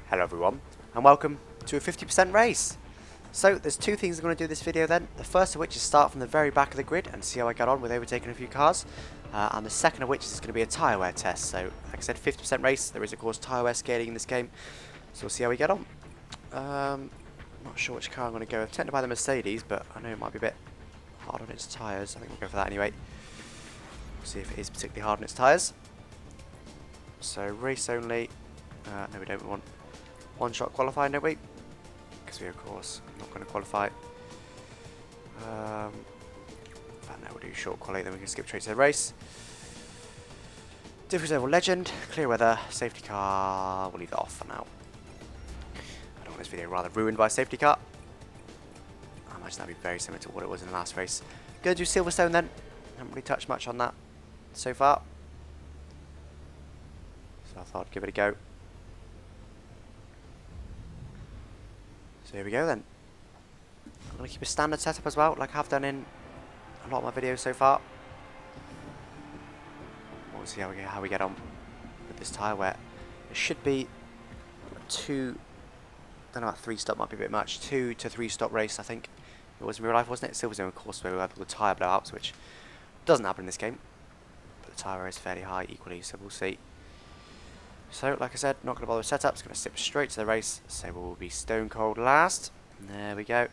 Hello everyone, and welcome to a 50% race. So there's two things I'm going to do this video then. The first of which is start from the very back of the grid and see how I get on with overtaking a few cars. And the second of which is going to be a tyre wear test. So like I said, 50% race, there is of course tyre wear scaling in this game. So we'll see how we get on. Not sure which car I'm going to go with. Tempted by the Mercedes, but I know it might be a bit hard on its tyres. I think we'll go for that anyway. We'll see if it is particularly hard on its tyres. So race only. No, we don't want one shot qualifying, don't we? Because we of course are not going to qualify. No, we'll do short quality, then we can skip straight to the race. Difference level legend, clear weather, safety car. We'll leave that off for now. I don't want this video rather ruined by a safety car. I imagine that'd be very similar to what it was in the last race. Gonna do Silverstone then. Haven't really touched much on that so far, so I thought I'd give it a go. So here we go then. I'm going to keep a standard setup as well, like I've done in a lot of my videos so far. We'll see how we get on with this tyre wear. It should be two, don't know about 3 stop, might be a bit much, 2 to 3 stop race I think. It was in real life, wasn't it? Silverstone of course where we had all the tyre blowouts, which doesn't happen in this game. But the tyre wear is fairly high equally, so we'll see. So, like I said, not going to bother with setups, going to skip straight to the race, so we'll be stone cold last. There we go.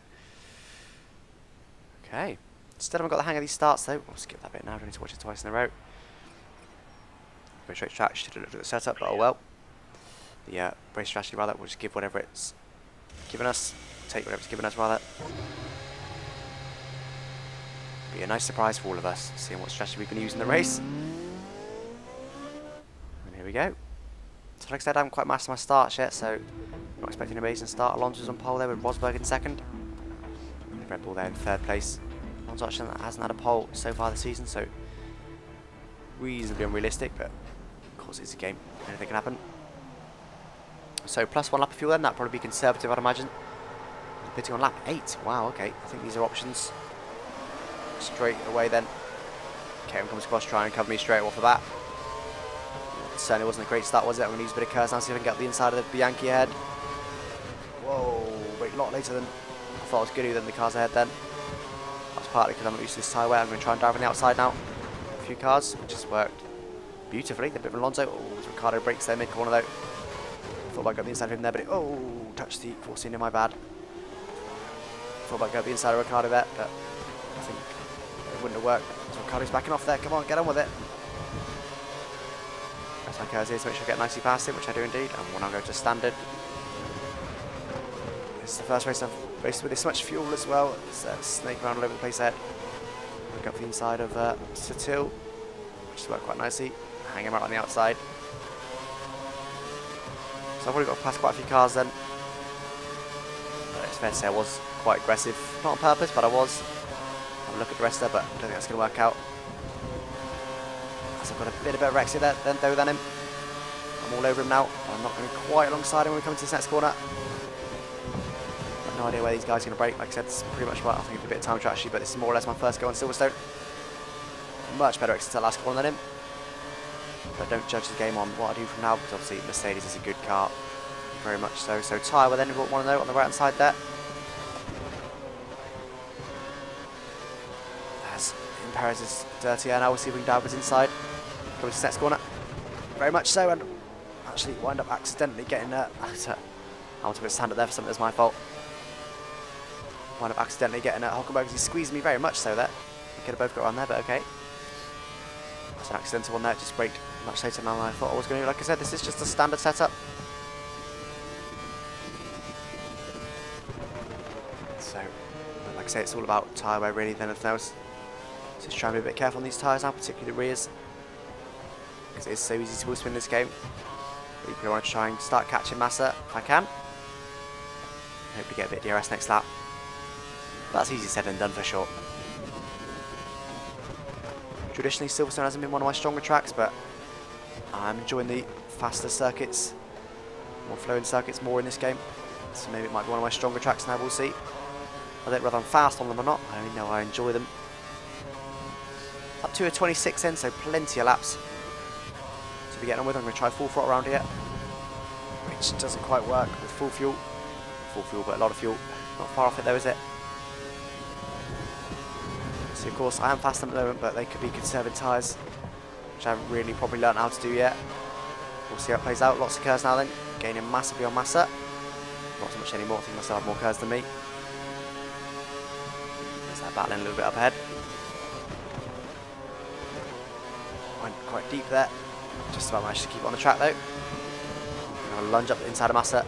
Okay. Still haven't got the hang of these starts though. We'll skip that bit now, don't need to watch it twice in a row. Go straight to track, should have looked at the setup, but oh well. The race strategy rather, we'll just give whatever it's given us, take whatever it's given us rather. Be a nice surprise for all of us, seeing what strategy we've been using in the race. And here we go. So like I said, I haven't quite mastered my starts yet, so I'm not expecting an amazing start. Alonso's on pole there with Rosberg in second. And Red Bull there in third place. Alonso actually hasn't had a pole so far this season, so reasonably unrealistic, but of course it's a game, anything can happen. So plus 1 lap of fuel then, that'd probably be conservative I'd imagine. Pitting on lap 8, wow, okay, I think these are options. Straight away then. Kevin comes across, trying to cover me straight off the bat. Certainly wasn't a great start, was it? I'm going to use a bit of curse now, see if I can get the inside of the Bianchi ahead. Whoa, wait, a lot later than I thought I was good than the cars ahead then. That's partly because I'm not used to this tyre wear. I'm going to try and drive on the outside now. A few cars, which has worked beautifully. A bit of Alonso. Oh, Ricardo brakes there mid-corner though. Thought I got the inside of him there, but it, touched the force in my bad. Thought I got the inside of Ricardo there, but I think it wouldn't have worked. So Ricardo's backing off there. Come on, get on with it. My cars here to make sure I get nicely past it, which I do indeed, and we'll now go to standard. This is the first race I've raced with this much fuel as well. It's snaking around all over the place ahead. Look up the inside of Satil, which has worked quite nicely. Hang him out on the outside. So I've already got past quite a few cars then. But it's fair to say I was quite aggressive, not on purpose, but I was. Have a look at the rest there, but I don't think that's going to work out. I've got a bit of better exit there than him. I'm all over him now. I'm not going to be quite alongside him when we come into this next corner. I've no idea where these guys are going to brake. Like I said, it's pretty much right. I think it's a bit of time to actually, but this is more or less my first go on Silverstone. Much better exit to the last corner than him. But don't judge the game on what I do from now, because obviously Mercedes is a good car. Very much so. So Tyre then, we've got one of those on the right hand side there. As in Perez's dirty air now, we'll see if we can dive his inside. Coming to the next corner. Very much so, and actually wind up accidentally getting I want to put his hand up there for something that's my fault. Wind up accidentally getting Hulkenberg because he squeezed me very much so there. We could have both got around there, but okay. That's an accidental one there, just braked much later than I thought I was going to. Like I said, this is just a standard setup. So, like I say, it's all about tyre wear really than anything else. So just try and be a bit careful on these tyres now, particularly the rears. Because it is so easy to spin this game. But equally I want to try and start catching Massa if I can. Hope to get a bit of DRS next lap. But that's easier said than done for sure. Traditionally Silverstone hasn't been one of my stronger tracks, but I'm enjoying the faster circuits, more flowing circuits more in this game. So maybe it might be one of my stronger tracks now, we'll see. I don't know whether I'm fast on them or not, I only know I enjoy them. Up to a 26 in, so plenty of laps to be getting on with. I'm going to try full throttle around here. which doesn't quite work with full fuel. Full fuel, but a lot of fuel. Not far off it though, is it? So of course I am fast at the moment, but they could be conserving tyres, which I haven't really probably learned how to do yet. We'll see how it plays out. Lots of curves now then, gaining massively on Massa. Not so much anymore, I think I still have more curves than me. There's that battling a little bit up ahead. Went quite deep there. Just about managed to keep it on the track though. I'm going to lunge up the inside of Massa,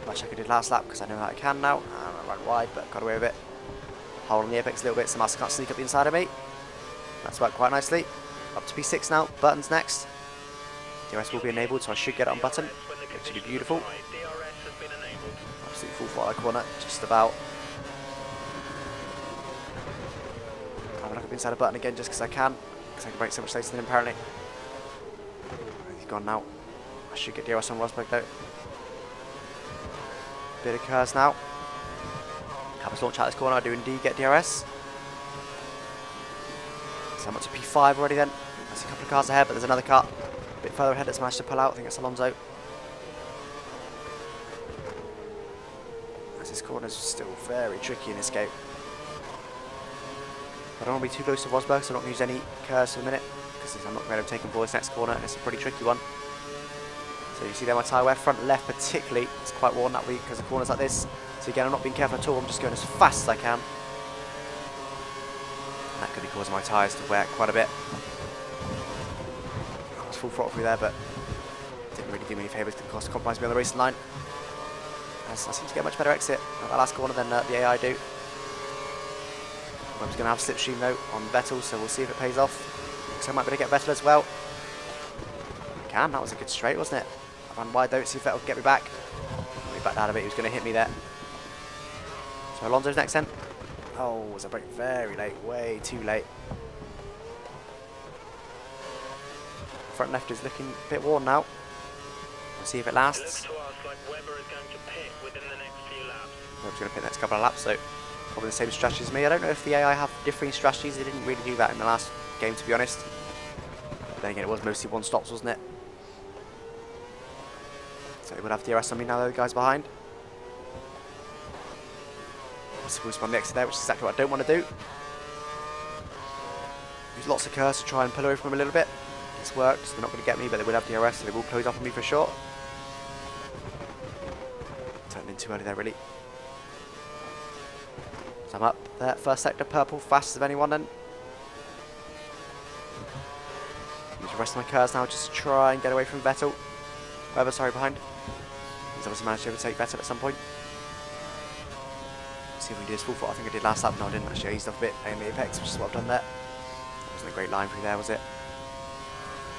much like I did last lap, because I know that I can now. And I ran wide, but got away with it. Hold on the apex a little bit so Massa can't sneak up the inside of me. That's worked quite nicely. Up to P6 now, buttons next. DRS will be enabled, so I should get it on button, which should be beautiful. Absolutely full throttle corner, just about. I'm going to look up inside a button again just because I can brake so much later than him apparently. He's gone now. I should get DRS on Rosberg though. Bit of curves now. Campus launch out this corner, I do indeed get DRS. So I'm up to P5 already then. There's a couple of cars ahead, but there's another car a bit further ahead that's managed to pull out. I think it's Alonso. As this corner's still very tricky in this game. I don't want to be too close to Rosberg, so I'm not going to use any curves for a minute, because I'm not going to take him for this next corner, and it's a pretty tricky one. So you see there my tyre wear, front left particularly, it's quite worn that week because of corners like this. So again, I'm not being careful at all, I'm just going as fast as I can. And that could be causing my tyres to wear quite a bit. I was full throttle through there, but didn't really do me any favours, didn't cost compromise me on the racing line. As I seem to get a much better exit at that last corner than the AI do. I was going to have slipstream though on Vettel, so we'll see if it pays off. So I might be able to get Vettel as well. I can, that was a good straight, wasn't it? I ran wide though, see if Vettel can get me back. He backed out of it, he was going to hit me there. So Alonso's next then. Oh, was a brake very late, way too late. Front left is looking a bit worn now. We'll see if it lasts. Webber's going to pit the next couple of laps, so probably the same strategy as me. I don't know if the AI have differing strategies. They didn't really do that in the last game, to be honest. But then again, it was mostly one stops, wasn't it? So they would have DRS on me now, though, the guys behind. I'm supposed to be on the exit there, which is exactly what I don't want to do. Use lots of curves to try and pull away from them a little bit. It's worked, so they're not going to get me, but they will have DRS, so they will close up on me for sure. Turned in too early there, really. So I'm up there, first sector, purple, fastest of anyone then. Use the rest of my curves now just to try and get away from Vettel. Webber, sorry, behind. He's obviously managed to overtake Vettel at some point. See if we can do this full foot. I think I did last lap. No, I didn't actually. I eased off a bit, playing the apex, which is what I've done there. That wasn't a great line through there, was it?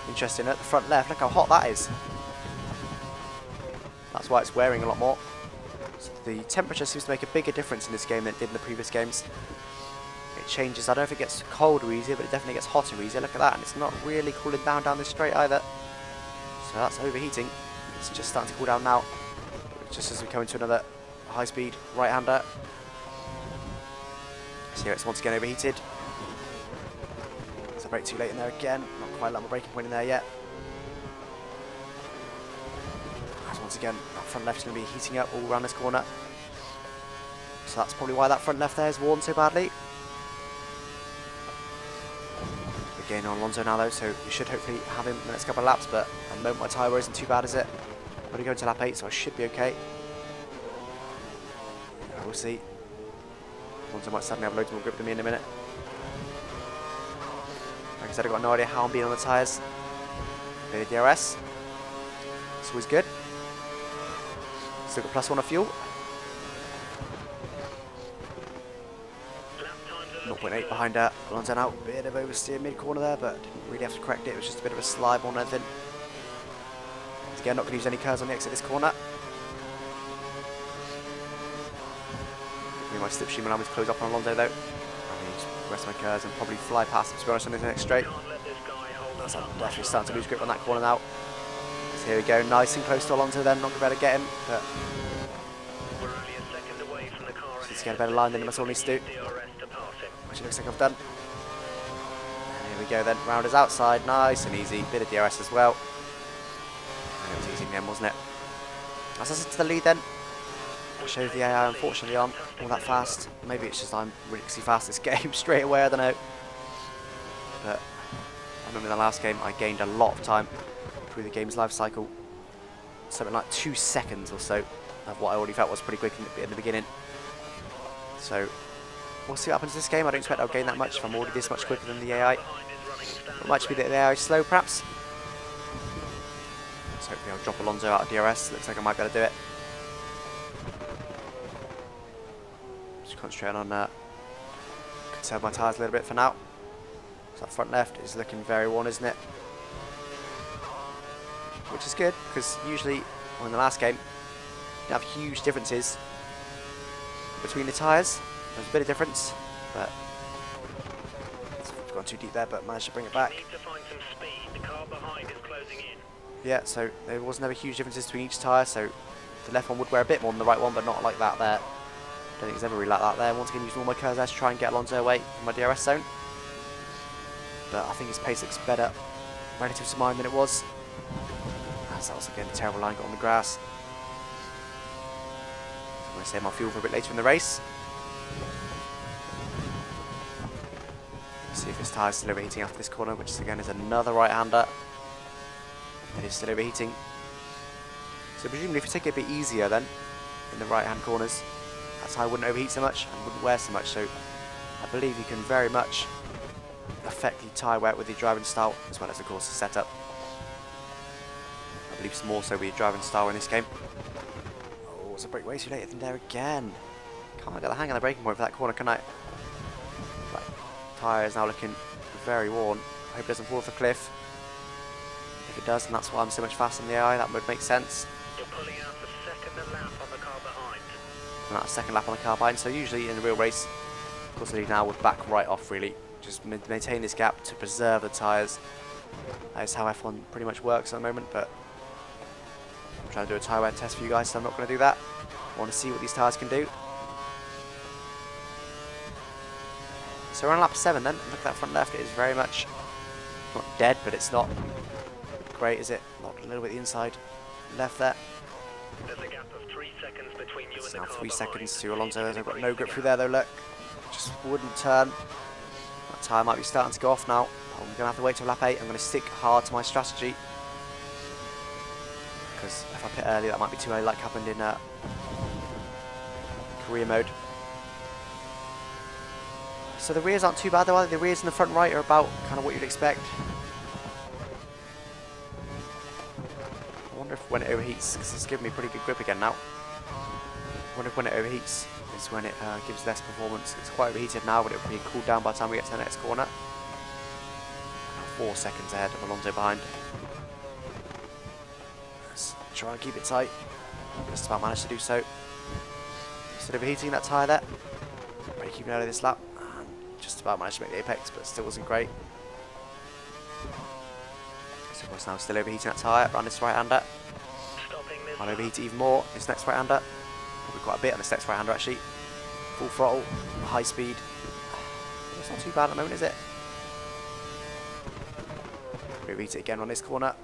Interesting, at the front left, look how hot that is. That's why it's wearing a lot more. So the temperature seems to make a bigger difference in this game than it did in the previous games. It changes. I don't know if it gets colder easier, but it definitely gets hotter easier. Look at that, and it's not really cooling down this straight either. So that's overheating. It's just starting to cool down now. Just as we come into another high-speed right-hander. So here it's once again overheated. So brake too late in there again. Not quite like my braking point in there yet. Once again, that front left is going to be heating up all around this corner. So that's probably why that front left there is worn so badly. We're gaining on Alonso now though, so we should hopefully have him in the next couple of laps, but at the moment my tyre isn't too bad, is it? I'm only going to lap 8, so I should be okay. We'll see. Alonso might suddenly have loads more grip than me in a minute. Like I said, I've got no idea how I'm being on the tyres. Bit of DRS. It's always good. Still got +1 of fuel. 0.8 behind Alonso now. Bit of oversteer mid-corner there, but didn't really have to correct it. It was just a bit of a slide more than anything. Again, not going to use any curves on the exit this corner. My slipstream allow me to close up on Alonso though. I use the rest of my curves and probably fly past him, to be honest, on this next straight. So I'm definitely starting to lose grip on that corner now. So here we go, nice and close to Alonso then, not going to be able to get him, but just to get a better line than he must all needs to do, which it looks like I've done. And here we go then, round is outside, nice and easy, bit of DRS as well. And it was easy in the end, wasn't it? As I said to the lead then, it shows the AI unfortunately aren't all that fast. Maybe it's just I'm ridiculously fast this game straight away, I don't know. But I remember in the last game I gained a lot of time through the game's life cycle. Something like 2 seconds or so of what I already felt was pretty quick in the beginning. So we'll see what happens this game. I don't expect I'll gain that much if I'm already this much quicker than the AI. It might be that the AI is slow perhaps. So hopefully I'll drop Alonso out of DRS. Looks like I might be able to do it. Just concentrating on conserve my tyres a little bit for now. So that front left is looking very worn, isn't it? Which is good, because usually, well, in the last game, you have huge differences between the tyres. There's a bit of difference, but I've gone too deep there, but managed to bring it back. Yeah, so there was never huge differences between each tyre, so the left one would wear a bit more than the right one, but not like that there. I don't think it's ever really like that there. Once again, using all my curves there to try and get Alonso away from my DRS zone. But I think his pace looks better relative to mine than it was. As that was again a terrible line got on the grass. I'm going to save my fuel for a bit later in the race. See if his tyre's still overheating after this corner, which again is another right-hander. It is still overheating. So presumably if you take it a bit easier then, in the right-hand corners, that tyre wouldn't overheat so much and wouldn't wear so much. So I believe you can very much affect the tyre wear with your driving style, as well as of course the setup. I believe it's more so with your driving style in this game. Oh, it's a brake way too late in there again. Can't get the hang of the braking point for that corner, can I? Right. Tyre is now looking very worn. I hope it doesn't fall off the cliff. If it does, then that's why I'm so much faster than the AI. That would make sense. You're pulling out the second lap on the car behind. And that's second lap on the car behind. So usually in a real race, of course the lead now would back right off really. Just maintain this gap to preserve the tyres. That is how F1 pretty much works at the moment, but I'm trying to do a tyre wear test for you guys, so I'm not going to do that. I want to see what these tyres can do. So we're on lap 7 then. Look at that front left. It is very much not dead, but it's not great, is it? Locked a little bit the inside left there. There's a gap of 3 seconds between you It's and now the car 3 behind. seconds to Alonso. I've got no grip through there though, look. Just wouldn't turn. That tyre might be starting to go off now. I'm going to have to wait till lap 8. I'm going to stick hard to my strategy. Because if I pit early, that might be too early, like happened in career mode. So the rears aren't too bad though, either. The rears and the front right are about kind of what you'd expect. I wonder if when it overheats, because it's giving me pretty good grip again now. I wonder if when it overheats is when it gives less performance. It's quite overheated now, but it'll be cooled down by the time we get to the next corner. 4 seconds ahead of Alonso behind. Let's try and keep it tight. Just about managed to do so. Still overheating that tyre there. Really keeping out of this lap. And just about managed to make the apex, but still wasn't great. So of course now still overheating that tyre around this right-hander. I'll overheat it even more. This next right-hander. Probably quite a bit on this next right-hander actually. Full throttle, high speed. It's not too bad at the moment, is it? Overheat it again on this corner.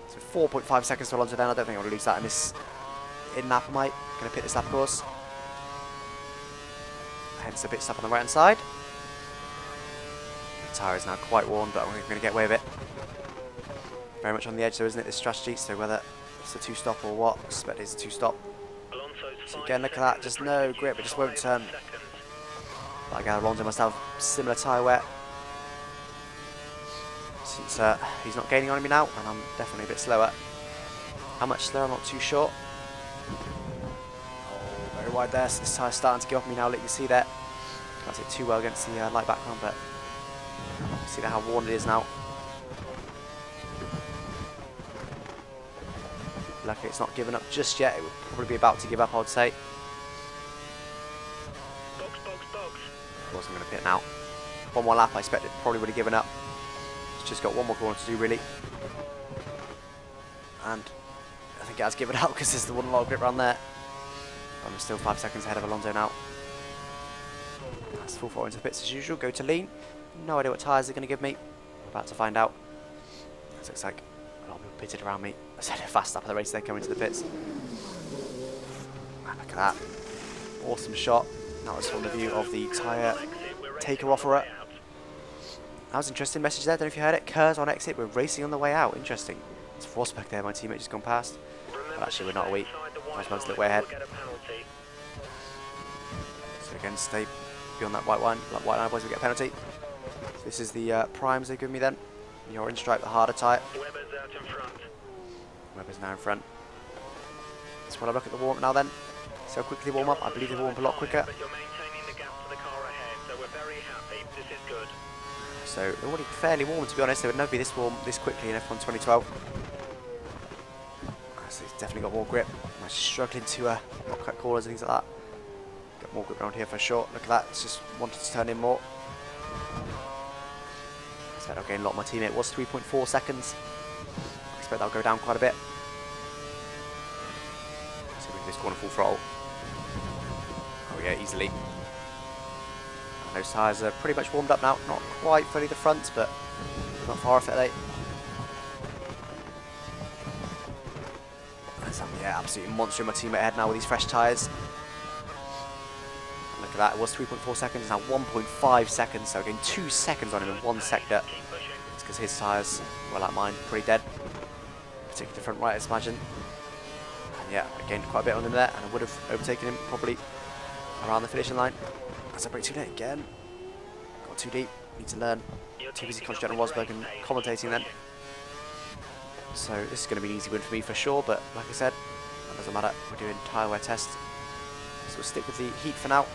So 4.5 seconds to Alonso then. I don't think I'm going to lose that in this lap, am I? Going to pit this lap, of course. Hence the pit stop on the right hand side. The tyre is now quite worn, but we're going to get away with it. Very much on the edge though, isn't it, this strategy? So whether it's a 2-stop or what, I suspect it's a 2-stop. So again, look at that, just no grip, it just won't turn. But again, Alonso must have similar tyre wear. Since he's not gaining on me now, and I'm definitely a bit slower. How much slower, I'm not too sure. Oh, very wide there, so this tyre's starting to get off me now, let you see that. Can't see it too well against the light background, but see how worn it is now. Luckily it's not given up just yet, it would probably be about to give up, I would say. Of course I'm going to pit now. One more lap, I expect it probably would have given up. It's just got one more corner to do really. And I think it has given up because there's the one lot of grip around there. I'm still 5 seconds ahead of Alonso now. That's full throttle into the pits as usual, go to lean. No idea what tyres they're going to give me. About to find out. It looks like a lot of people pitted around me. I said fast up at the race, they're coming to the pits. Man, look at that. Awesome shot. That was from the view of the tyre taker offerer. That was an interesting message there, don't know if you heard it. Kerr's on exit, we're racing on the way out. Interesting. It's Rosberg there, my teammate just gone past. But actually we're not a week. Rosberg's a little way ahead. So again, stay beyond that white line, otherwise we get a penalty. So this is the primes they've given me then. The orange stripe, the harder tyre. Webber's out in front. Webber's now in front. So when I look at the warm up now then, so quickly warm up, I believe they warm up a lot quicker. But you're maintaining the gap to the car ahead, so we're very happy. This is good. So they're already fairly warm, to be honest. They would never be this warm this quickly in F1 2012. So it's definitely got more grip. I'm actually struggling to not cut corners and things like that. Got more grip around here for sure. Look at that. It's just wanted to turn in more. I expect I'll gain a lot. My teammate was 3.4 seconds. I expect that'll go down quite a bit. See if we can do this corner full throttle. Oh yeah, easily. And those tyres are pretty much warmed up now. Not quite fully the fronts, but not far off it, are they? Yeah, absolutely monster in my teammate ahead now with these fresh tyres. Look at that, it was 3.4 seconds, now 1.5 seconds, so again 2 seconds on him in one sector. It's because his tyres, well like mine, pretty dead. Particularly the front right, I imagine. And yeah, I gained quite a bit on him there, and I would have overtaken him probably around the finishing line. As I break too late again. Got too deep, need to learn. Too busy concentrating on Rosberg and commentating then. So this is going to be an easy win for me for sure, but like I said, that doesn't matter. We're doing tyre wear test. So we'll stick with the heat for now.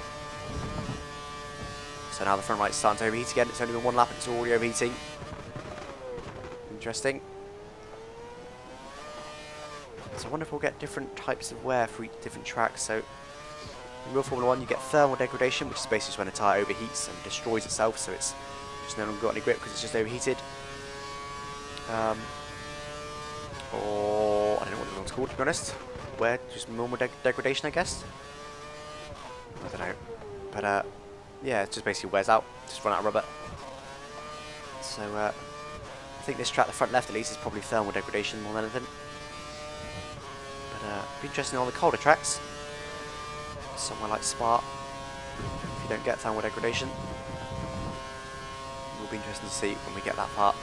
So now the front right's starting to overheat again. It's only been one lap and it's already overheating. Interesting. So I wonder if we'll get different types of wear for each different tracks. So in real Formula 1 you get thermal degradation, which is basically just when a tyre overheats and destroys itself, so it's just no longer got any grip because it's just overheated. Or I don't know what the one's called, to be honest. Where just normal degradation, I guess. I don't know, but yeah, it just basically wears out, just run out of rubber. So I think this track, the front left at least, is probably thermal degradation more than anything. But it'll be interesting on the colder tracks, somewhere like Spa. If you don't get thermal degradation, it will be interesting to see when we get that part.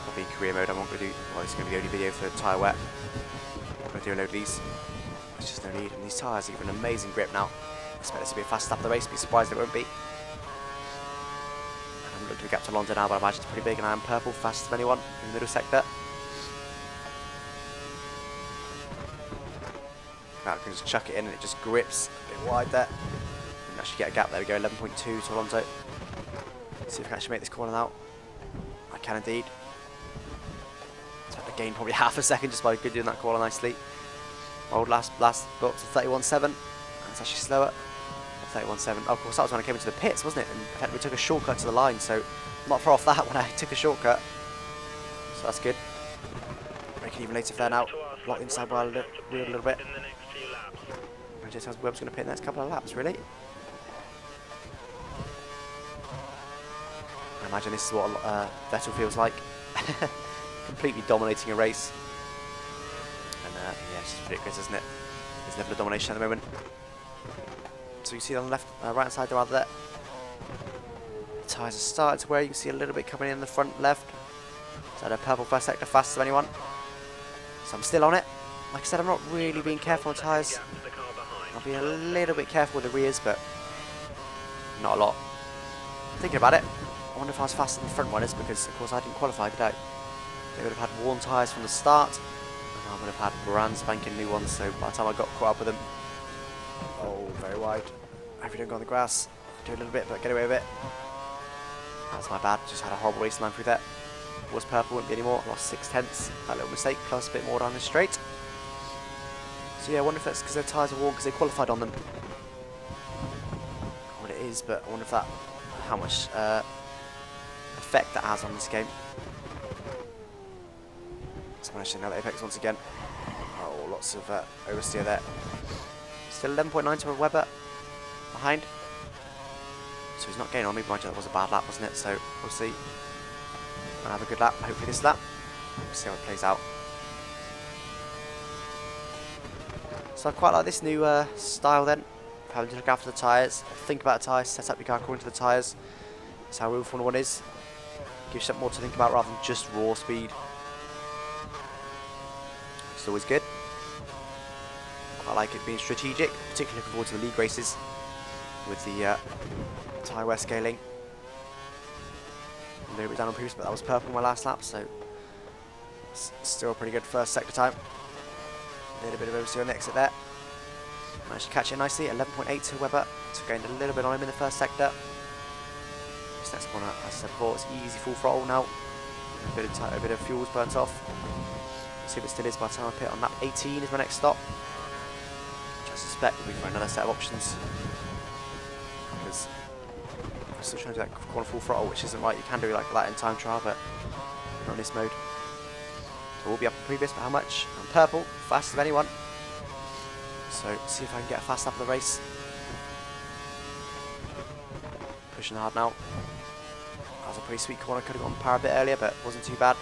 I'll be in career mode. I'm not going to do, well, it's going to be the only video for tyre wet. I'm going to do a load of these. There's just no need. And these tyres give an amazing grip now. I expect this to be a fast start of the race. Be surprised if it won't be. I'm looking at the gap to London now, but I imagine it's pretty big, and I am purple, fastest of anyone in the middle sector. Now I can just chuck it in and it just grips a bit wide there. And actually get a gap. There we go, 11.2 to Alonso. See if I can actually make this corner now. I can indeed. Gain probably half a second just by doing that corner nicely. My old last box to 31.7, and it's actually slower. 31.7. Oh, of course, that was when I came into the pits, wasn't it? And we took a shortcut to the line, so not far off that when I took a shortcut. So that's good. Breaking even later there now. Blocked inside by the wheel a little bit. I just how Webb's going to pit in the next couple of laps, really. I imagine this is what Vettel feels like. Completely dominating a race. And yeah, it's just ridiculous, isn't it? His level of domination at the moment. So you see on the left, right hand side rather there. The tyres are starting to wear. You can see a little bit coming in the front left. So the purple first sector, fastest of anyone. So I'm still on it. Like I said, I'm not really being careful on tyres. I'll be a little bit careful with the rears, but not a lot. Thinking about it, I wonder if I was faster than the front runners, because of course I didn't qualify, did I? They would have had worn tyres from the start, and I would have had brand spanking new ones, so by the time I got caught up with them, oh, very wide. I hope you don't go on the grass. Do a little bit, but get away with it. That's my bad, just had a horrible race line through there. Was purple, wouldn't be anymore, lost 6/10. That little mistake, plus a bit more down the straight. So yeah, I wonder if that's because their tyres are worn because they qualified on them. What it is, but I wonder if that, how much effect that has on this game. So managed to nail the apex once again. Oh, lots of oversteer there. Still 11.9 to Webber behind. So he's not gaining on me, but mind you, that was a bad lap, wasn't it? So we'll see. I'll have a good lap, hopefully this lap. See how it plays out. So I quite like this new style then, having to look after the tyres, think about the tyres, set up your car according to the tyres. That's how real Formula 1 is. Gives you something more to think about rather than just raw speed. It's always good. Quite like it being strategic, particularly looking forward to the league races with the tyre wear scaling. A little bit down on previous, but that was purple in my last lap, so still a pretty good first sector time. A little bit of oversteer on the exit there. Managed to catch it nicely, 11.8 to Webber. So gained a little bit on him in the first sector. This next corner, as I said before, it's easy full throttle now. A bit of fuel's burnt off. Let's see if it still is by the time I pit on lap 18 is my next stop. Which I suspect will be for another set of options. Because I'm still trying to do that corner full throttle, which isn't right. You can do like that in time trial, but not in this mode. So we'll be up in previous, but how much? I'm purple, fastest of anyone. So see if I can get a fast lap of the race. Pushing hard now. That was a pretty sweet corner, could have gone power a bit earlier, but wasn't too bad.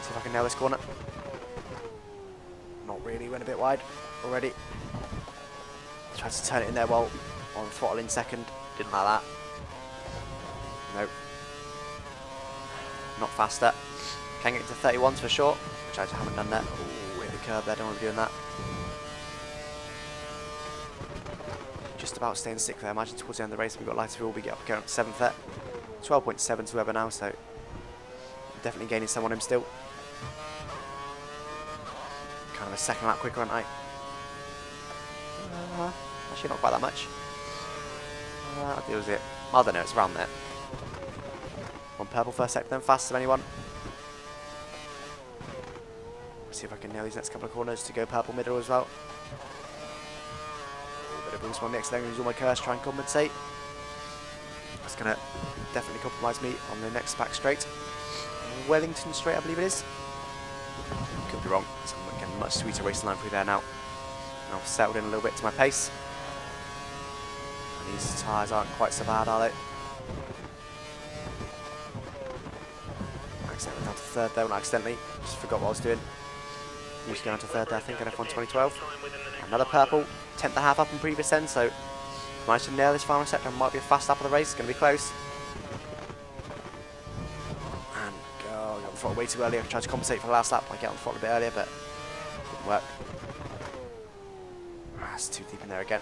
See if I can nail this corner. Not really, went a bit wide already. Tried to turn it in there while on the throttle in second. Didn't like that. Nope. Not faster. Can get to 31s for sure, which I haven't done that. Ooh, hit the curb there, don't want to be doing that. Just about staying sick there. Imagine towards the end of the race we've got lighter fuel, we get up going up to 7th there. 12.7 to Webber now, so definitely gaining some on him still. Kind of a second lap quicker, aren't I? Actually not quite that much. What deal is it? I don't know, it's around there. One purple first sector then, fastest of anyone. See if I can nail these next couple of corners to go purple middle as well. Bit of boost on the next then, use all my curse, try and compensate. That's going to definitely compromise me on the next back straight. Wellington straight, I believe it is. Could be wrong. So I'm getting a much sweeter racing line through there now. And I've settled in a little bit to my pace. And these tyres aren't quite so bad, are they? Accidentally down to third there, not accidentally. Just forgot what I was doing. Used to go down to third there, I think, in F1 2012. Another purple, 10th a half up in previous end, so managed to nail this final sector. Might be a fast lap of the race, it's going to be close. And go, I got the throttle way too early. I tried to compensate for the last lap by getting on the throttle a bit earlier, but didn't work. That's too deep in there again.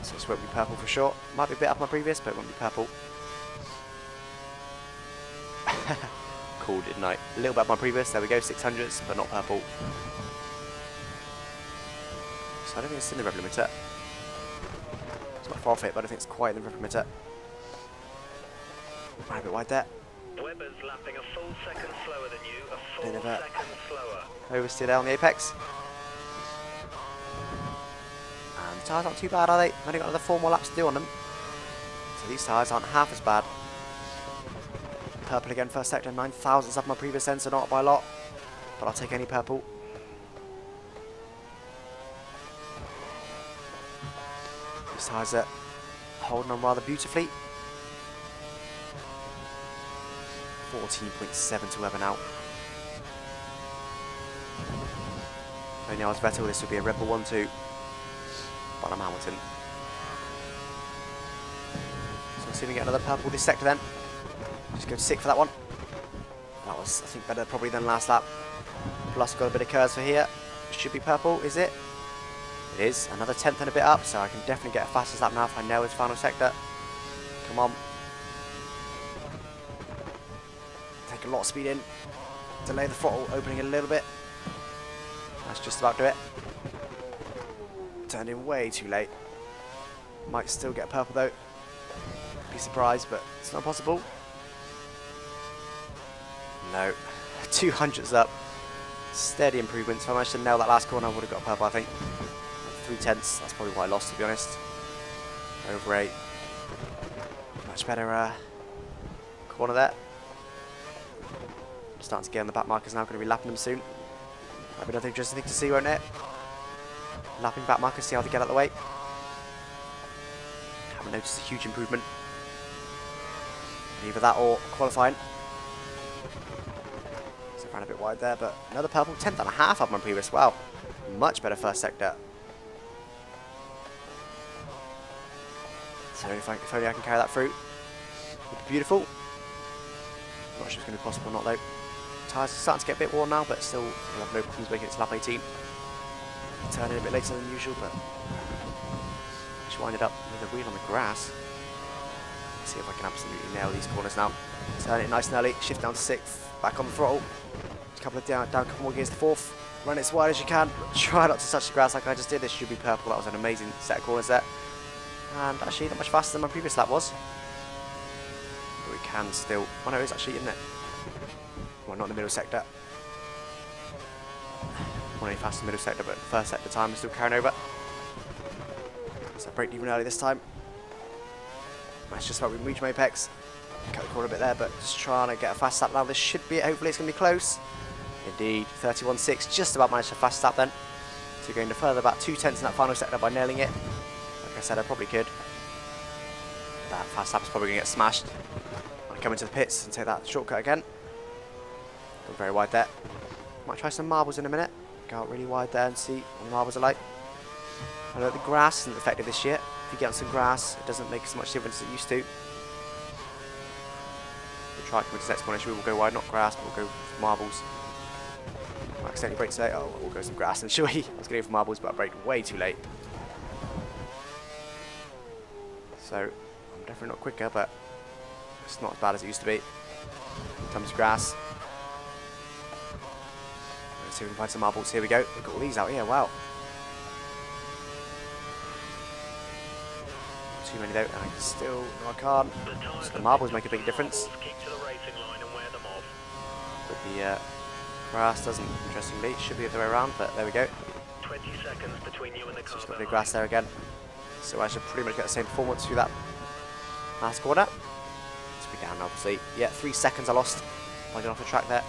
So this won't be purple for sure. Might be a bit up my previous, but it won't be purple. Cool, didn't I? A little bit up my previous, there we go, 600s, but not purple. So I don't think it's in the rev limiter. It's not far off it, but I don't think it's quite in the rev limiter. Ran a bit wide there. Webber's lapping a full second slower than you, a full Bit of second slower. oversteer there on the apex. And the tyres aren't too bad, are they? I've only got another 4 more laps to do on them. So these tyres aren't half as bad. Purple again, first sector, 9,000s up my previous end, so not by a lot. But I'll take any purple. These tyres are holding on rather beautifully. 14.7 to Webber now. If only I was Vettel, this would be a Red Bull 1-2. But I'm Hamilton. So let's see if we get another purple this sector then. Just go sick for that one. That was, I think, better probably than last lap. Plus got a bit of curves for here. Should be purple, is it? It is. Another 10th and a bit up, so I can definitely get a fastest lap now if I nail this final sector. Come on. Take a lot of speed in. Delay the throttle, opening it a little bit. That's just about do it. Turned in way too late. Might still get a purple though. Be surprised, but it's not possible. No. 200s up. Steady improvements. If I managed to nail that last corner, I would have got a purple, I think. 3/10. That's probably why I lost, to be honest. Over 8. Much better corner there. Starting to get on the back markers now. Going to be lapping them soon. Might be another interesting thing to see, won't it? Lapping back markers, see how they get out of the way. Haven't noticed a huge improvement. Either that or qualifying. Ran a bit wide there, but another purple. 10th and a half up on previous. Wow. Much better first sector. So if only I can carry that through. Would be beautiful. Not sure it's going to be possible or not though. Tyres are starting to get a bit worn now, but still we'll have no problems making it to lap 18. Turning a bit later than usual, but just wind it up with a wheel on the grass. Let's see if I can absolutely nail these corners now. Turn it nice and early, shift down to 6th, back on the throttle. A couple of down a couple more gears to 4th. Run it as wide as you can. Try not to touch the grass like I just did. This should be purple. That was an amazing set of corners there. And actually not much faster than my previous lap was. But we can still... Oh no, it is actually, isn't it? Well, not in the middle sector. Not any faster in the middle sector, but the first sector time is still carrying over. So I braked even early this time. That's just about we reach my apex. Cut the corner a bit there, but just trying to get a fast lap now. This should be it. Hopefully it's going to be close. Indeed, 31.6. Just about managed a fast lap then. So going to further about 2/10 in that final sector by nailing it. Like I said, I probably could. That fast lap is probably going to get smashed. I'll come into the pits and take that shortcut again. Gone very wide there. Might try some marbles in a minute. Go out really wide there and see what the marbles are like. I know the grass isn't effective this year. If you get on some grass, it doesn't make as much difference as it used to. We'll try coming to the next one. We'll go wide, not grass, but we'll go for marbles. I accidentally braked today. Oh, we'll go some grass and show you. I was going to go for marbles, but I braked way too late. So, I'm definitely not quicker, but it's not as bad as it used to be. Comes grass. Let's see if we can find some marbles. Here we go. We've got all these out here. Wow. Not too many though, and I can still. No, I can't. So the marbles make a big difference. But the grass doesn't, interestingly. It should be the other way around, but there we go. 20 seconds between you and the car. So just got a bit of grass there again. So I should pretty much get the same performance through that last corner. Let's be down, obviously. Yeah, 3 seconds I lost by getting off the track there.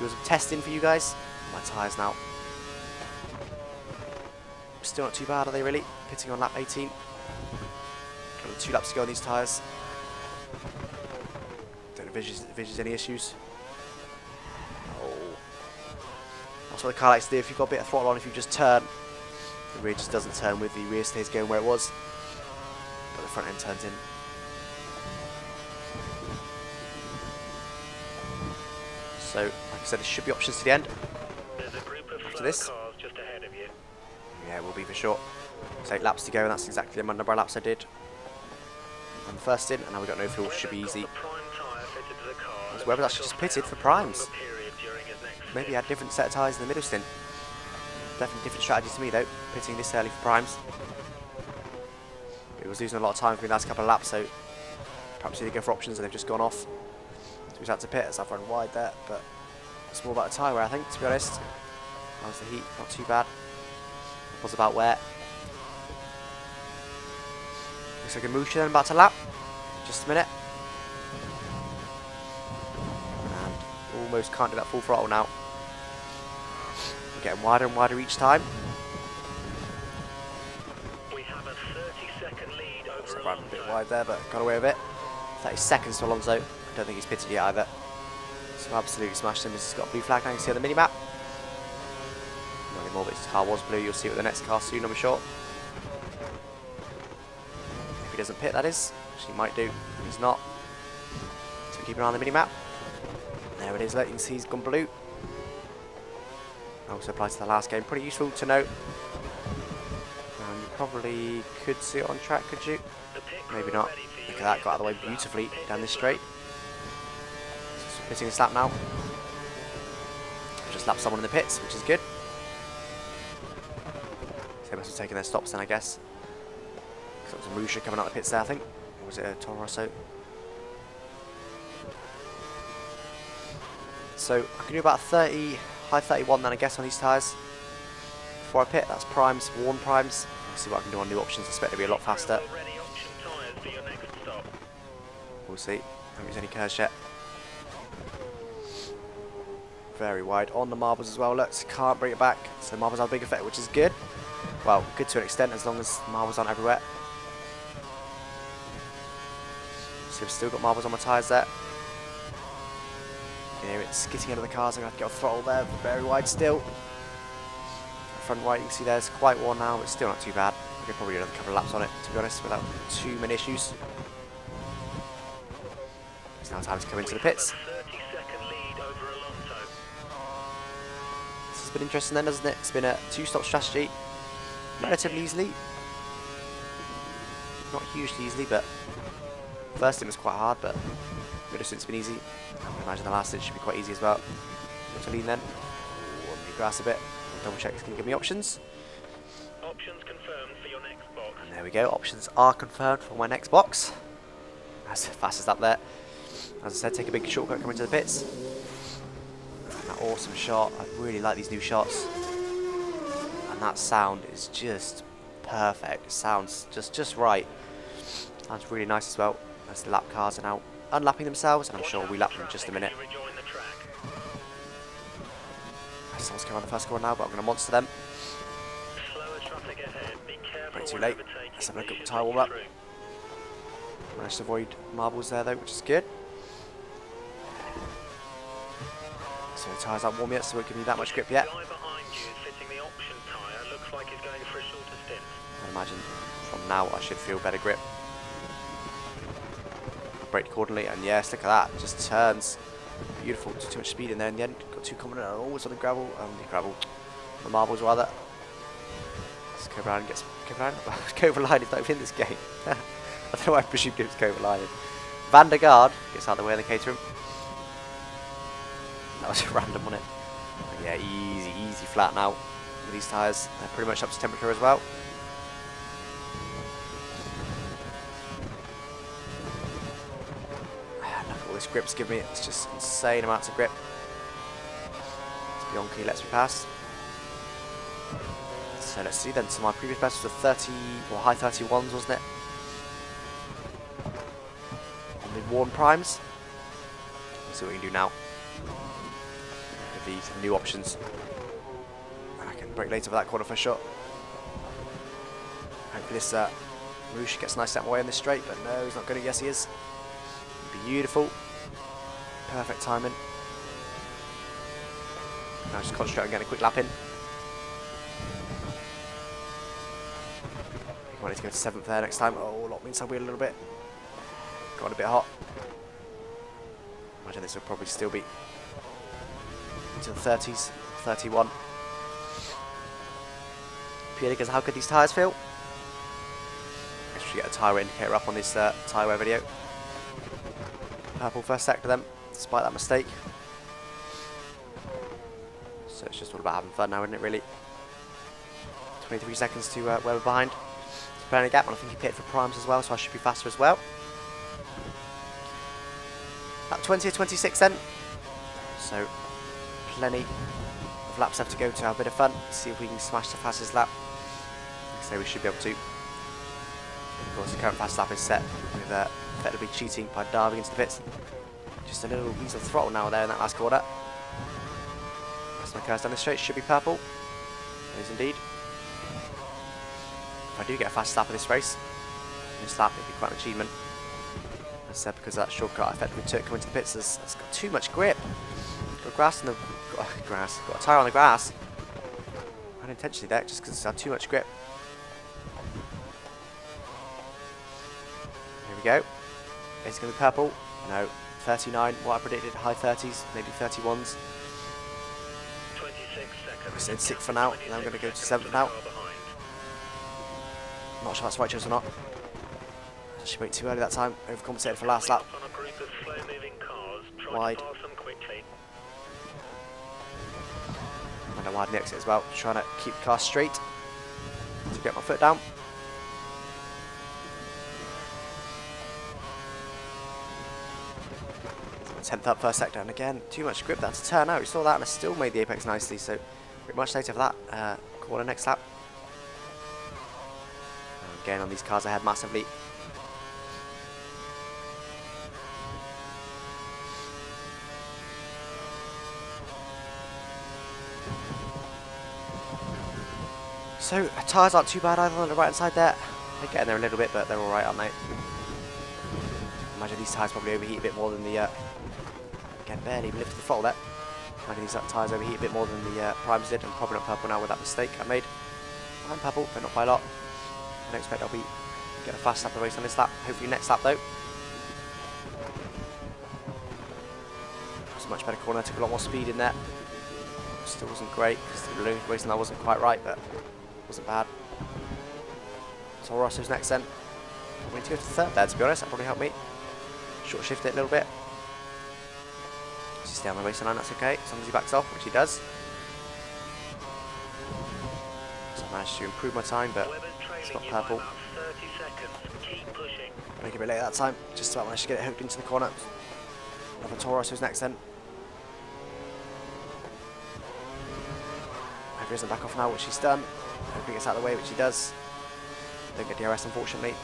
Do some testing for you guys. My tyres now. Still not too bad, are they really? Pitting on lap 18. Got 2 laps to go on these tyres. Don't know if there's any issues. Oh. That's what the car likes to do. If you've got a bit of throttle on, if you just turn, the rear just doesn't turn with the rear stays going where it was. But the front end turns in. So, like I said, there should be options to the end. There's a group of after this. cars just ahead of you. Yeah, it will be for sure. So 8 laps to go, and that's exactly the number of laps I did on the first stint, and now we've got no fuel, should be easy. Whoever's actually just pitted for primes. Maybe he had a different set of tyres in the middle stint. Definitely different strategies to me though, pitting this early for primes. He was losing a lot of time for me the last couple of laps, so perhaps he did go for options and they've just gone off. So he's had to pit as I've run wide there, but it's more about the tyre wear, I think, to be honest. How's the heat? Not too bad. It was about wear. Looks like a Musha then about to lap. Just a minute. And almost can't do that full throttle now. We're getting wider and wider each time. We have a 30-second lead over So ran a bit wide there, but got away with it. 30 seconds to Alonso. I don't think he's pitted yet either. So absolutely smashed him. He's got a blue flag now. You can see on the mini-map. Not anymore, but his car was blue. You'll see it with the next car soon, I'm sure. If he doesn't pit, that is. Which he might do. He's not. So keep an eye on the mini-map. There it is. Look, you can see he's gone blue. Also applies to the last game. Pretty useful to note. And you probably could see it on track, could you? Maybe not. Look at that, got out of the way beautifully down this straight. So pitting this lap now. Just lapped someone in the pits, which is good. So they must have taken their stops then, I guess. Because it was a Musha coming out of the pits there, I think. Or was it a Toro Rosso? So I can do about 30, high 31 then, I guess, on these tyres. Before I pit, that's primes, worn primes. We'll see what I can do on new options. I expect to be a lot faster. We'll see. I don't think there's any curves yet. Very wide on the marbles as well. Look, can't bring it back. So the marbles have a big effect, which is good. Well, good to an extent, as long as marbles aren't everywhere. So I've still got marbles on my tyres there. can hear it skidding out of the cars. I'm going to have to get a throttle there, very wide still. Front right, you can see there, it's quite worn now, but still not too bad. I could probably do another couple of laps on it, to be honest, without too many issues. It's now time to come into the pits. This has been interesting then, hasn't it? It's been a two-stop strategy, relatively easily. Not hugely easily, but first it was quite hard, but middle stint's been easy. I can imagine the last stint should be quite easy as well. Got to lean then. Ooh, on the grass a bit. Double check it's going to give me options. Options confirmed for your next box. And there we go, options are confirmed for my next box. As fast as that there. As I said, take a big shortcut coming to the pits. And that awesome shot, I really like these new shots. And that sound is just perfect. It sounds just right. Sounds really nice as well. As the lap cars are now unlapping themselves, and I'm sure we'll lap them in just a minute. Someone's coming on the first corner now, but I'm going to monster them. Way too late. Let's have a look at the tyre warm up. Managed to avoid marbles there though, which is good. So the tyres aren't warm yet, so it won't give me that much grip yet. I imagine from now I should feel better grip. Brake accordingly, and yes, look at that, it just turns. Beautiful, too much speed in there in the end. Got too confident, always on the gravel, the marbles rather. Let's go around and get some Cove line is not even in this game. I don't know why I presumed it was Cove line. Van der Gaard gets out of the way of the Caterham. That was random, wasn't it? But yeah, easy flat now with these tyres. They're pretty much up to temperature as well. Look at all this grip's giving me. It's just insane amounts of grip. It's beyond key, lets me pass. So let's see then. So my previous best was a 30 or high 31s, wasn't it? On the worn primes. Let's see what we can do now. With these new options. I can brake later for that corner for sure. Hopefully this Rouge gets a nice step away on this straight, but no, he's not going to. Yes, he is. Beautiful. Perfect timing. Now just concentrate on getting a quick lap in. I need to go to 7th there next time. Oh, lock me inside wheel a little bit. Got a bit hot. Imagine this will probably still be into the 30s, 31. Purely because how good these tyres feel. Make sure you get a tyre indicator up on this tyre wear video. Purple first sector them, despite that mistake. So it's just all about having fun now, isn't it, really? 23 seconds to where we're behind. Plenty of gap, and I think he pitted for primes as well, so I should be faster as well. Lap 20 or 26 then. So plenty of laps left to go to have a bit of fun. See if we can smash the fastest lap. Like I say, we should be able to. Of course, the current fast lap is set with effectively cheating by diving into the pits. Just a little ease of throttle now there in that last corner. As my car's down the straight, should be purple. It is indeed. If I do get a fast lap of this race, this lap it'd be quite an achievement. As I said, because of that shortcut I effectively took coming to the pits, it's got too much grip. Got grass in the got a tyre on the grass. Unintentionally there, just because it's had too much grip. Here we go. It's going to be purple. No, 39. What I predicted, high 30s, maybe 31s. 26 seconds. I said 6th for now, and I'm going to go to 7th now. Not sure that's the right choice or not. I should wait too early that time. Overcompensated for last lap. Wide. And I widen the exit as well. Trying to keep the car straight to get my foot down. So 10th up first sector, and again too much grip that to turn out. We saw that, and I still made the apex nicely. So pretty much later for that corner next lap. Again on these cars ahead massively. So tyres aren't too bad either on the right hand side there. They're getting there a little bit, but they're alright, aren't they? Imagine these tyres probably overheat a bit more than the again, barely even lifted the throttle there. I think these tyres overheat a bit more than the primes did, and probably not purple now with that mistake I made. I'm purple, but not by a lot. I don't expect I'll be getting a fast lap of the race on this lap. Hopefully next lap though. It's a much better corner, took a lot more speed in there. Still wasn't great, because the racing that wasn't quite right, but wasn't bad. So Rosso's next then. We need to go to third there, to be honest. That'll probably help me. Short shift it a little bit. Just stay on the racing line, that's okay, as long as he backs off, which he does. So I managed to improve my time, but it's not purple. Make it a bit late that time, just about managed to get it hooked into the corner. Another Taurus who's next then. Hope he doesn't back off now, which he's done. Hope he gets out of the way, which he does. Don't get DRS unfortunately.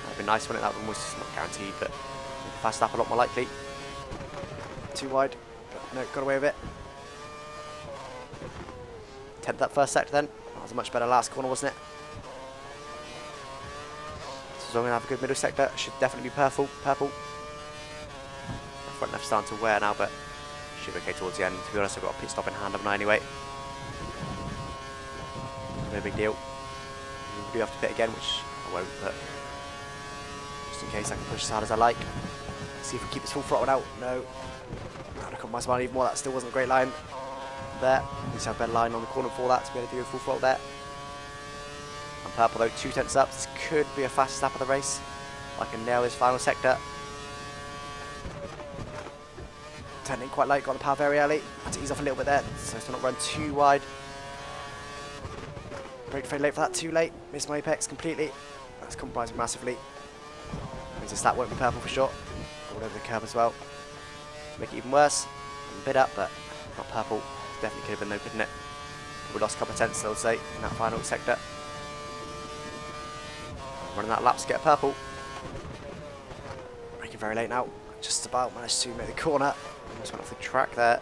That'd be nice, wouldn't it? That one was not guaranteed, but fast lap a lot more likely. Too wide, but no, got away with it. 10th that first sector then. That was a much better last corner, wasn't it? So as long as I have a good middle sector, should definitely be purple. The front left's starting to wear now, but should be okay towards the end. To be honest, I've got a pit stop in hand, haven't I, anyway? No big deal. We do have to pit again, which I won't, but just in case I can push as hard as I like. See if we keep this full throttle out. No. I compromise mine even more. That still wasn't a great line there. Need to have a better line on the corner for that to be able to do a full throttle there. I'm purple though, 2 tenths up. This could be a fastest lap of the race. I can nail this final sector. Turning quite late, got the power very early. Had to ease off a little bit there so as to not run too wide. Braked very late for that, too late. Missed my apex completely. That's compromised massively. Means this lap won't be purple for sure. All over the curb as well. Make it even worse. I'm a bit up, but not purple. Definitely could have been no good in it. We lost a couple of tenths, I would say, in that final sector. I'm running out of laps to get a purple. Braking very late now. Just about managed to make the corner. Almost went off the track there.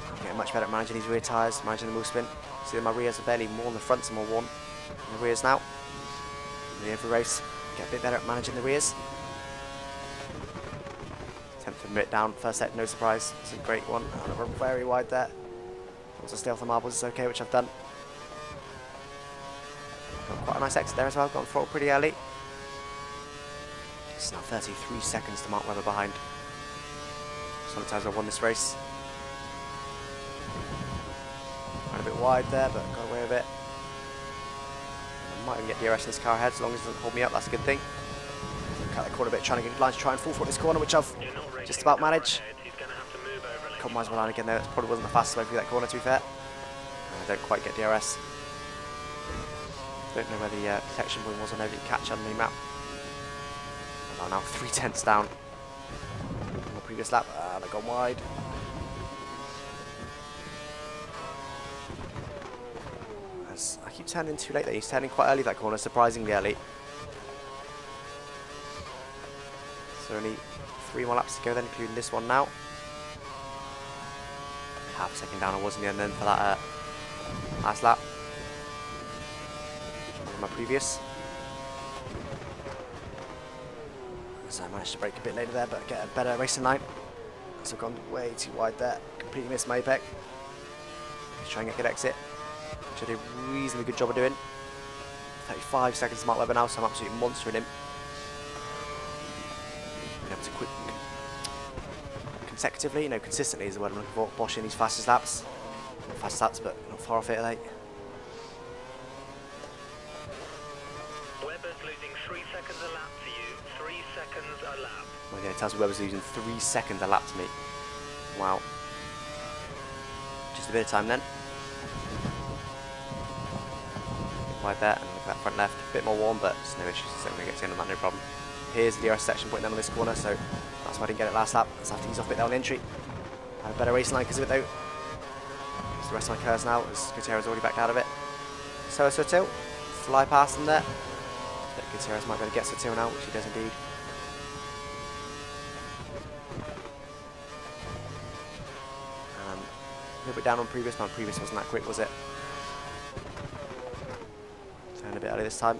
I'm getting much better at managing these rear tyres, managing the wheel spin. See that my rears are barely more on the fronts and more worn than the rears now. In every race, get a bit better at managing the rears. 10th and bit down, first set, no surprise. It's a great one. I run very wide there. Once I stay off the marbles, it's okay, which I've done. Got quite a nice exit there as well. Got on throttle pretty early. It's now 33 seconds to Mark Webber behind. Sometimes I've won this race. Ran a bit wide there, but got away with it. I might even get DRS in this car ahead as long as it doesn't hold me up. That's a good thing. Cut the corner a bit, trying to get lines, try and full foot this corner, which I've just about managed. Compromise my line again there. That probably wasn't the fastest way through that corner, to be fair. I don't quite get DRS. Don't know where the detection point was. I know it didn't catch on the map. I'm now 3 tenths down on the previous lap, and I've gone wide. As I keep turning too late there. He's turning quite early that corner, surprisingly early. So only 3 more laps to go then, including this one now. Half a second down I was in the end then for that last lap. My previous. So I managed to brake a bit later there, but get a better racing line. So I've gone way too wide there. Completely missed my apex. Let's try and get a good exit, which I did a reasonably good job of doing. 35 seconds to Mark Webber now, so I'm absolutely monstering him. Being able to quick consecutively, no, consistently is the word I'm looking for. Bosch in these fastest laps. Not fast laps, but not far off it, are they? Webber's losing 3 seconds a lap to you. 3 seconds a lap. Well, yeah, it tells me Webber's losing 3 seconds a lap to me. Wow. Just a bit of time then. Wide there, and look at that front left. A bit more warm, but there's no issues. So I'm going to get to the end on that, no problem. Here's the DRS section point then on this corner, so that's why I didn't get it last lap. Let's have to ease off a bit there on the entry. I have a better racing line because of it though. It's the rest of my curves now, as Gutierrez already backed out of it. So Sotil, fly past him there. But Gutierrez might be able to get Sotil now, which he does indeed. A little bit down on previous, no, previous wasn't that quick, was it? Turn a bit early this time,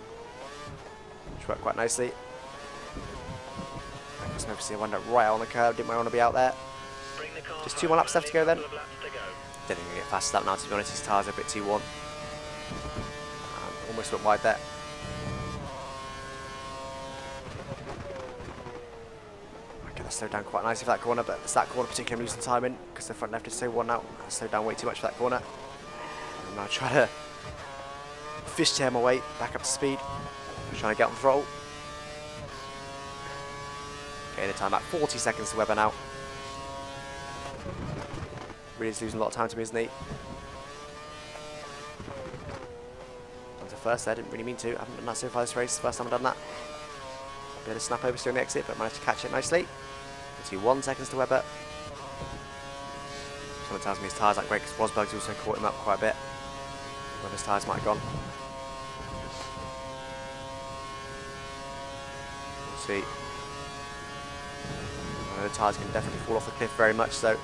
which worked quite nicely. and obviously I wound up right on the curb, didn't really want to be out there. Bring the car Just 2 more laps left to go then. couple of laps to go. Don't think I'm going to get fast lap now, to be honest. His tyres are a bit too worn. Almost went wide there. Okay, that's slowed down quite nicely for that corner, but it's that corner particularly I'm losing time in because the front left is so worn out. I slowed down way too much for that corner. And now try to fishtail my way back up to speed. I'm trying to get on the throttle. Okay, the time at 40 seconds to Webber now. Really is losing a lot of time to me, isn't he? Onto first there, didn't really mean to. I haven't done that so far this race, first time I've done that. Bit of snap over during the exit, but managed to catch it nicely. 1 seconds to Webber. Someone tells me his tyres aren't great because Rosberg's also caught him up quite a bit. Webber's tyres might have gone. We'll see. I know the tyres can definitely fall off the cliff very much, so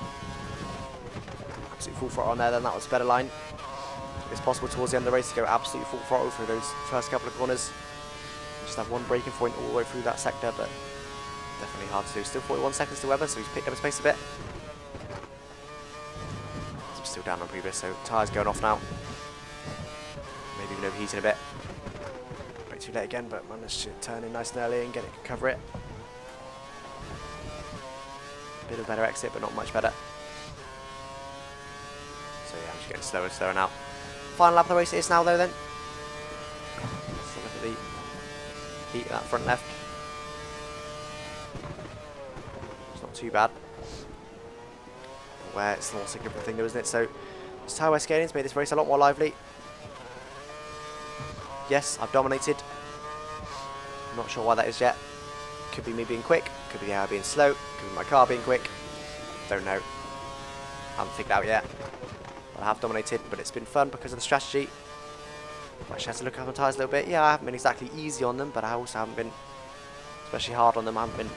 absolute full throttle on there, then that was a better line. It's possible towards the end of the race to go absolutely full throttle through those first couple of corners. Just have one braking point all the way through that sector, but definitely hard to do. Still 41 seconds to Webber, so he's picked up his pace a bit. I'm still down on previous, so tyres going off now. Maybe even overheating a bit. Way too late again, but managed to turn in nice and early and get it, cover it. Bit of a better exit, but not much better. So yeah, I'm just getting slower and slower now. Final lap of the race it is now though then. Let's look at the heat of that front left. It's not too bad. Where it's the more significant thing though, isn't it? So this Tyre scaling made this race a lot more lively. Yes, I've dominated. I'm not sure why that is yet. Could be me being quick, could be the air being slow, could be my car being quick. Don't know. Haven't figured out yet. But I have dominated, but it's been fun because of the strategy. I actually had to look up on tyres a little bit. Yeah, I haven't been exactly easy on them, but I also haven't been especially hard on them. I haven't been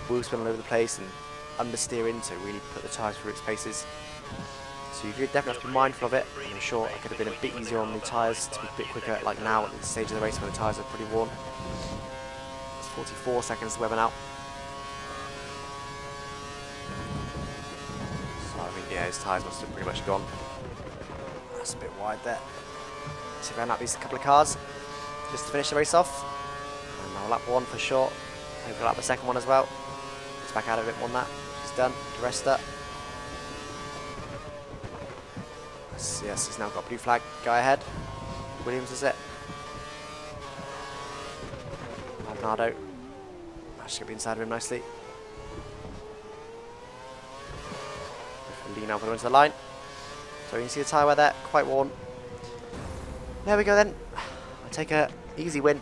wheel spinning all over the place and understeering to really put the tyres through its paces. So you definitely have to be mindful of it. And I'm sure I could have been a bit easier on the tyres to be a bit quicker, like now at this stage of the race when the tyres are pretty worn. It's 44 seconds to Webber now. So I think, yeah, his tyres must have pretty much gone. That's a bit wide there. So round out these couple of cars just to finish the race off. And now lap 1 for sure. Hopefully we'll lap the second one as well. Let's back out a bit more than that. She's done. The rest up. Yes, he's now got blue flag. Go ahead. Williams is it. Maldonado. Managed to get inside of him nicely. Lean out for into the line. So you can see the tyre wear there, quite worn. There we go then. I'll take a easy win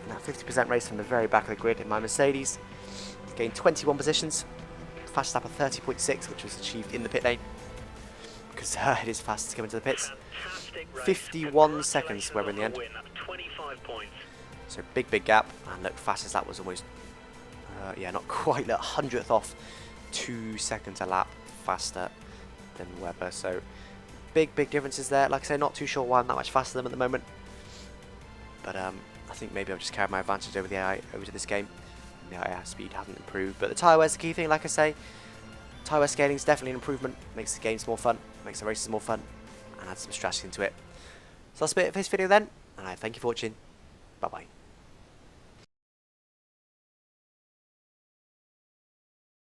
in that 50% race from the very back of the grid in my Mercedes. Gained 21 positions. Fastest lap of 30.6, which was achieved in the pit lane. Because it is fast to come into the pits. 51 seconds where we're in the end. So big gap. And look, fastest lap was almost, yeah, not quite the 100th off. 2 seconds a lap faster than Webber. So big differences there. Like I say, not too sure why I'm that much faster than them at the moment. But I think maybe I've just carried my advantage over the AI over to this game. The AI speed hasn't improved. But the tyre wear's the key thing, like I say. Tyre wear scaling is definitely an improvement. Makes the games more fun. Makes the races more fun. And adds some strategy into it. So that's a bit of this video then. And I thank you for watching. Bye bye.